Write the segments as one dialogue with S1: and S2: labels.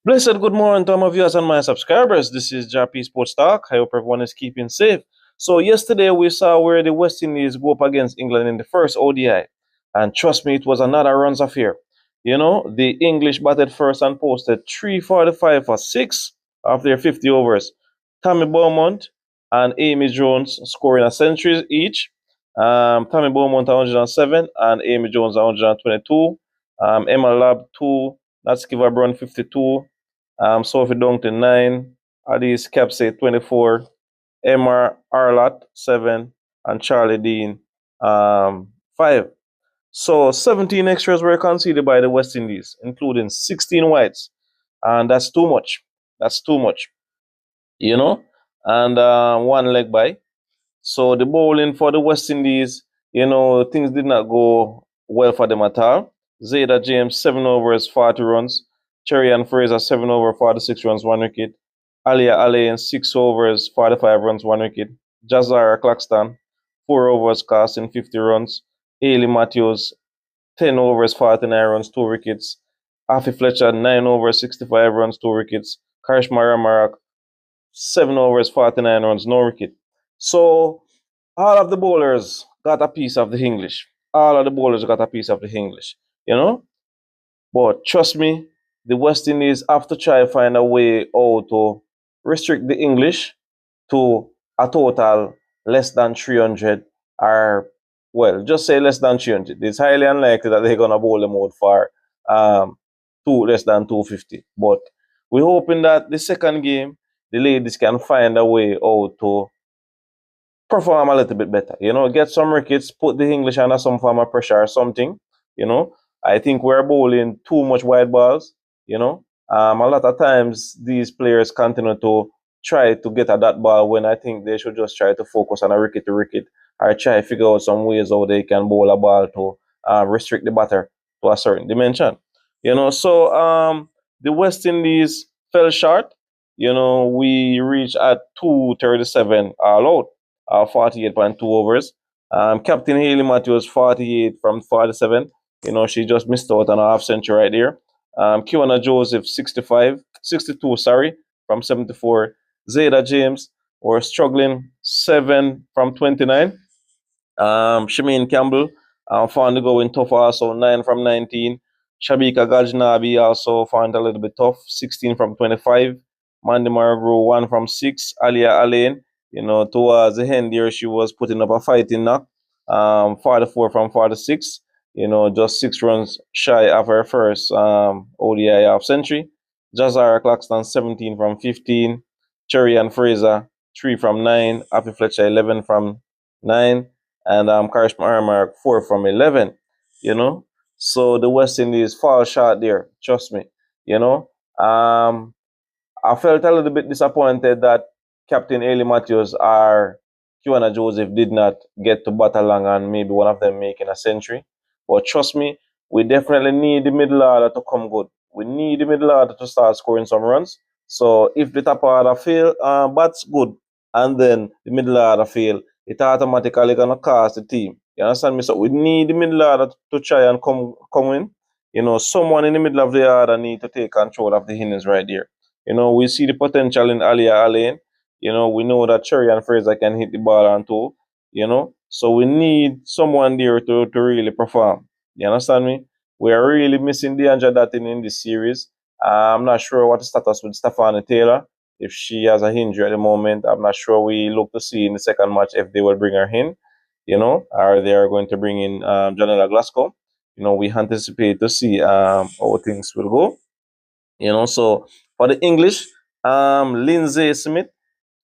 S1: Blessed good morning to all my viewers and my subscribers. This is Jah-P Sports Talk. I hope everyone is keeping safe. So yesterday we saw where the West Indies go up against England in the first ODI. And trust me, it was another runs affair. The English batted first and posted 345 for 6 of their 50 overs. Tommy Beaumont and Amy Jones scoring a century each. Tommy Beaumont 107 and Amy Jones 122. Emma Lab 2, Natskiva Brown 52. Sophie Dunkton 9, Alice Capsay 24, Emma Arlott 7, and Charlie Dean 5. So 17 extras were conceded by the West Indies, including 16 whites. And that's too much. That's too much, you know? And one leg by. So the bowling for the West Indies, things did not go well for them at all. Zeta James, 7 overs, 40 runs. Cherry and Fraser, 7 over, 46 runs, 1 wicket. Alia Alain, 6 overs, 45 runs, 1 wicket. Jazara Claxton, 4 overs, casting 50 runs. Ailey Matthews, 10 overs, 49 runs, 2 wickets. Afi Fletcher, 9 overs, 65 runs, 2 wickets. Karishma Ramarak, 7 overs, 49 runs, no wicket. So all of the bowlers got a piece of the English. All of the bowlers got a piece of the English, you know. But trust me, the West Indies have to try to find a way how to restrict the English to a total less than 300, or, well, just say less than 300. It's highly unlikely that they're going to bowl them out for less than 250. But we're hoping that the second game, the ladies can find a way how to perform a little bit better. Get some wickets, put the English under some form of pressure or something. I think we're bowling too much wide balls. A lot of times these players continue to try to get at that ball when I think they should just try to focus on a wicket to wicket, or try to figure out some ways how they can bowl a ball to restrict the batter to a certain dimension. So the West Indies fell short. We reached at 237 all out. 48.2 overs. Captain Haley Matthews, 48 from 47. She just missed out on a half century right there. Kiwana Joseph, 62, sorry, from 74. Zeta James were struggling, 7 from 29. Shameen Campbell found the going tough also, 9 from 19. Shabika Gajnabi also found a little bit tough, 16 from 25. Mandy Maragro, 1 from 6. Alia Alain, towards the end here, she was putting up a fighting knock, 44 from 46. Just 6 runs shy of her first ODI half century. Jazara Claxton, 17 from 15. Cherry and Fraser, 3 from 9. Happy Fletcher, 11 from 9. And Karishma Armark, 4 from 11. So the West Indies fall short there, trust me. I felt a little bit disappointed that Captain Ailey Matthews or Kiwana Joseph did not get to bat along and maybe one of them making a century. But trust me, we definitely need the middle order to come good. We need the middle order to start scoring some runs. So if the top order fail, bats good, and then the middle order fail, it automatically gonna cost the team. You understand me? So we need the middle order to try and come in. Someone in the middle of the order need to take control of the innings right there. We see the potential in Alia Alain. We know that Cherry and Fraser can hit the ball on too. So we need someone there to really perform. You understand me? We are really missing DeAndre Dattin in this series. I'm not sure what the status with Stephanie Taylor. If she has a injury at the moment, I'm not sure. We look to see in the second match if they will bring her in, or they are going to bring in Janela Glasgow. We anticipate to see how things will go. So for the English, Lindsay Smith,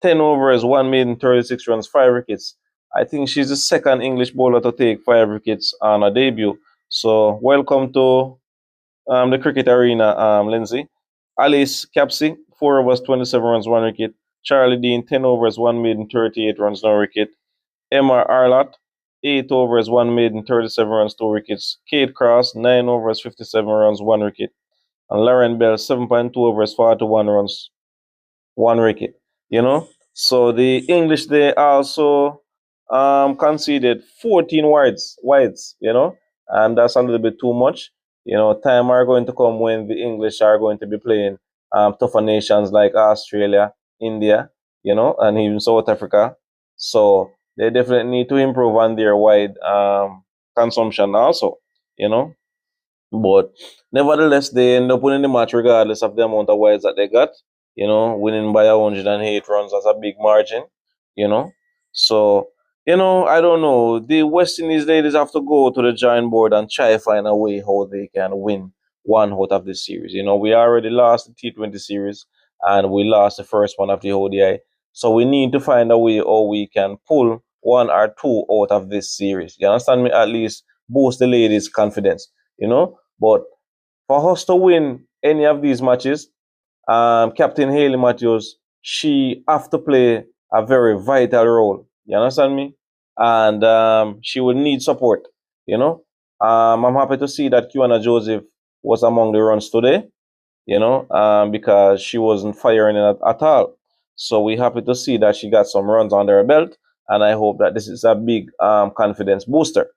S1: 10 overs, 1 maiden, 36 runs, 5 wickets. I think she's the second English bowler to take 5 wickets on her debut. So welcome to the cricket arena, Lindsay. Alice Capsey, 4 overs, 27 runs, 1 wicket. Charlie Dean, 10 overs, 1 maiden, 38 runs, no wicket. Emma Arlott, 8 overs, 1 maiden, 37 runs, 2 wickets. Kate Cross, 9 overs, 57 runs, 1 wicket. And Lauren Bell, 7.2 overs, 41 runs, 1 wicket. So the English, they also conceded 14 wides, and that's a little bit too much. Time are going to come when the English are going to be playing tougher nations like Australia, India, and even South Africa. So they definitely need to improve on their wide consumption also, you know. But nevertheless, they end up winning the match regardless of the amount of wides that they got. Winning by 108 runs, as a big margin. You know, so I don't know. The West Indies ladies have to go to the drawing board and try to find a way how they can win one out of this series. We already lost the T20 series and we lost the first one of the ODI. So we need to find a way how we can pull one or two out of this series. You understand me? At least boost the ladies' confidence. But for us to win any of these matches, Captain Haley Matthews, she have to play a very vital role. You understand me? And she will need support. You know, I'm happy to see that Kiwana Joseph was among the runs today. Because she wasn't firing at all. So we're happy to see that she got some runs under her belt, and I hope that this is a big confidence booster.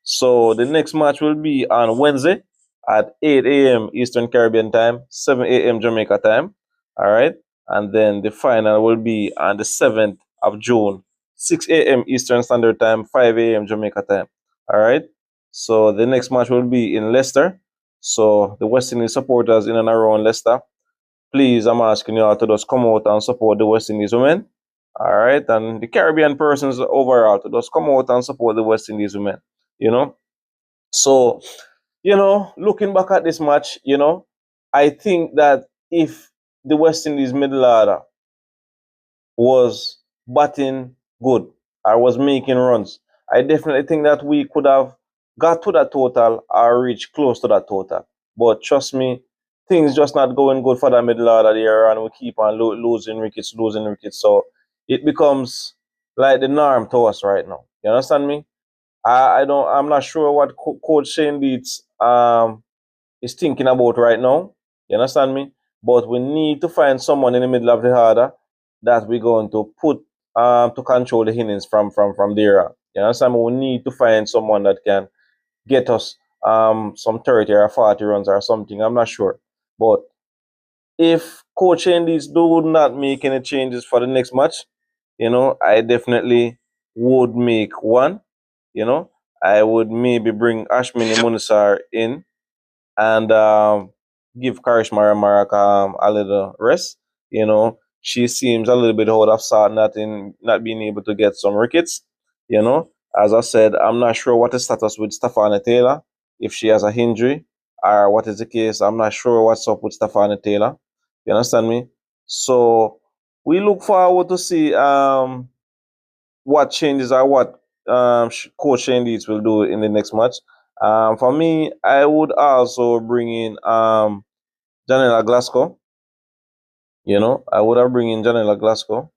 S1: So the next match will be on Wednesday at 8 a.m. Eastern Caribbean time, 7 a.m. Jamaica time. All right, and then the final will be on the 7th of June, 6 a.m. Eastern Standard Time, 5 a.m. Jamaica time. All right. So the next match will be in Leicester. So the West Indies supporters in and around Leicester, please, I'm asking you all to just come out and support the West Indies women. All right, and the Caribbean persons overall to just come out and support the West Indies women. You know, so looking back at this match, I think that if the West Indies middle order was batting good or was making runs, I definitely think that we could have got to that total or reached close to that total. But trust me, things just not going good for the middle order there, and we keep on losing wickets, losing wickets. So it becomes like the norm to us right now. You understand me? I'm not sure what Coach Shane Leeds is thinking about right now. You understand me? But we need to find someone in the middle of the order that we're going to put to control the innings from there. You understand me? We need to find someone that can get us some 30 or 40 runs or something. I'm not sure. But if Coach Endies do not make any changes for the next match, I definitely would make one. I would maybe bring Ashmini Munisar in and give Karishma Marak a little rest. She seems a little bit out of sort, not being able to get some wickets. As I said, I'm not sure what the status with Stephanie Taylor, if she has a injury or what is the case. I'm not sure what's up with Stephanie Taylor. You understand me? So we look forward to see what changes or what Coach Shane Leeds will do in the next match. For me, I would also bring in Janela Glasgow. I would have bring in Janela Glasgow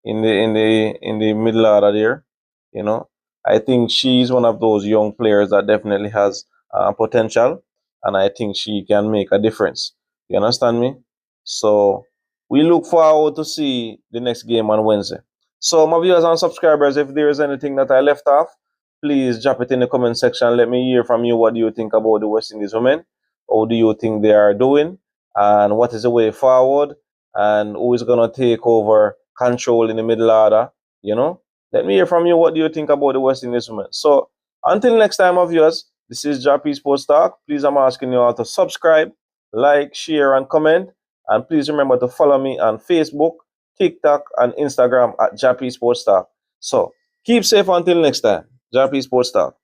S1: in the middle order there. You know, I think she's one of those young players that definitely has potential, and I think she can make a difference. You understand me? So we look forward to see the next game on Wednesday. So my viewers and subscribers, if there is anything that I left off, please drop it in the comment section. Let me hear from you. What do you think about the West Indies women? How do you think they are doing? And what is the way forward? And who is going to take over control in the middle order? Let me hear from you. What do you think about the West Indies women? So until next time, of yours, this is Jah-P Sports Talk. Please, I'm asking you all to subscribe, like, share, and comment. And please remember to follow me on Facebook, TikTok, and Instagram at Jah-P Sports Talk. So keep safe until next time. Jah-P Sports Talk.